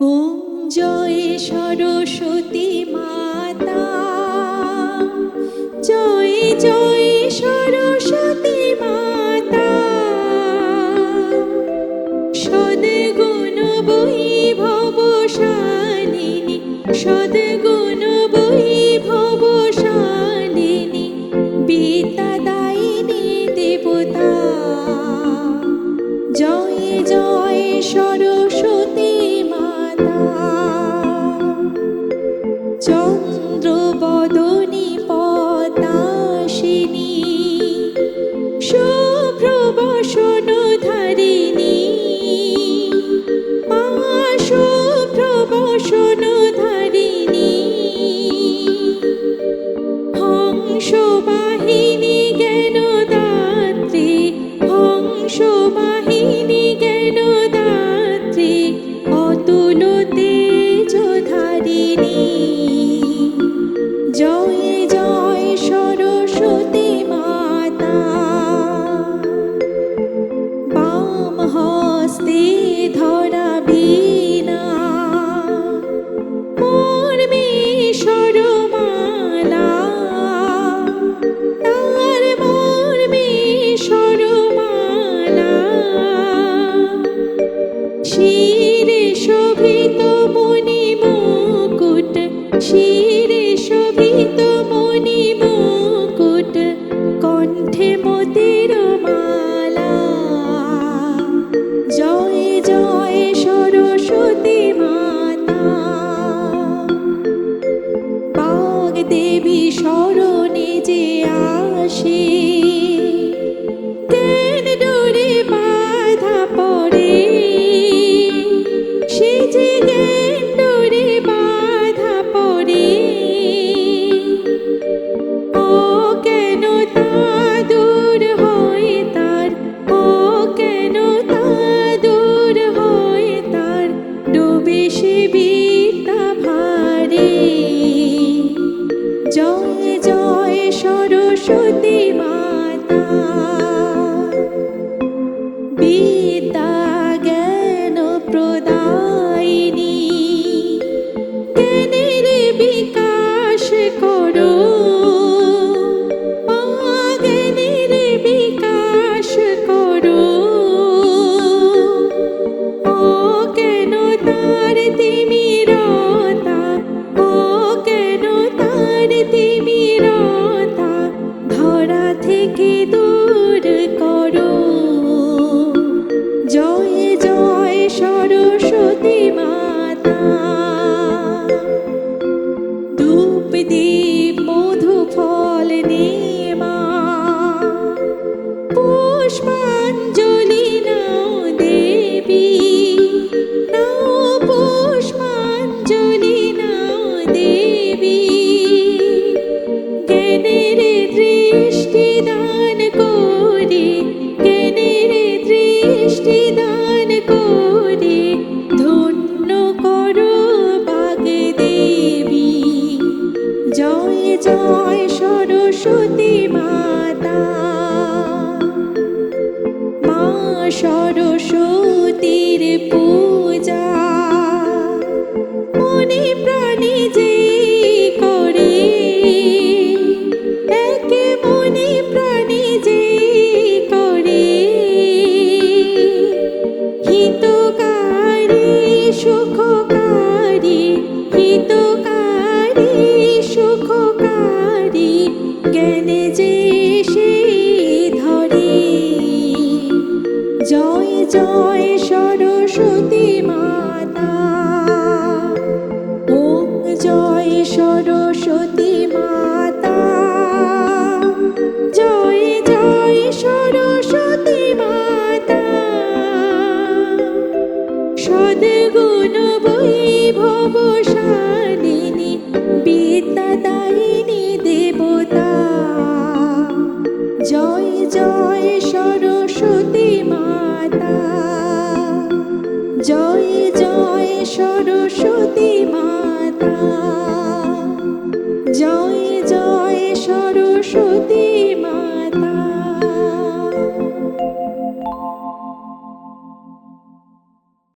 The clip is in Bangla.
ওম জয় সরস্বতী মাতা, জয় জয় সরস্বতী মাতা। সদ্গুণ বৈভবশালিনী, সদ্গুণ বৈভবশালিনী, বিদ্যাদায়িনী দেবতা। জয় জয় সরস্বতী মাতা। চন্দ্রবদনী পদ্মাসিনী, শুভ্রবসনধারিণী, মা শুভ্রবসনধারিণী। হংসবাহিনী জ্ঞানদাত্রী, হংসবাহিনী জ্ঞানদাত্রী, অতুল তেজধারিণী। জয় জয় সরস্বতী মাতা। বাম হস্তে ধরা বীণা, মর্মে স্বরমালা, তার মর্মে স্বরমালা। শিরে শোভিত মণি মুকুট, শিরে শোভিত মণি মুকুট, কণ্ঠে মোতির মালা। জয় জয় সরস্বতী মাতা। বাগদেবী শরণে যে আসে, জ্ঞান ডোরে বাধা পড়ে, সে যে জ্ঞান ডোরে বাধা পড়ে। অজ্ঞানতা দূর হয় তার, অজ্ঞানতা দূর হয় তার, ডোবে সে বিদ্যা ভারে। জয় জয় সরস্বতী মাতা। বিদ্যা জ্ঞান প্রদায়িনী, জ্ঞানের বিকাশ করো, মা জ্ঞানের বিকাশ করো। অজ্ঞানতার তিমিরতা, অজ্ঞানতার তিমিরতা, ধরা থেকে দূর করো। জয় জয় সরস্বতী মাতা। ধূপ দীপ মধু ফল নেমা, পুষ্পাঞ্জলি নাও দেবী, নাও পুষ্পাঞ্জলি নাও দেবী। জ্ঞানের দৃষ্টি দান করে, জ্ঞানের দৃষ্টি দান করে, ধন্য করো বাগদেবী। জয় জয় সরস্বতী মাতা। মা সরস্বতীর পূজা মনে প্রাণে যে করে, একে মনে প্রাণে যে করে। হিতকারী সুখকারী, হিতকারী সুখকারী, জ্ঞানে যে সে ধরে। জয় জয় সরস্বতী।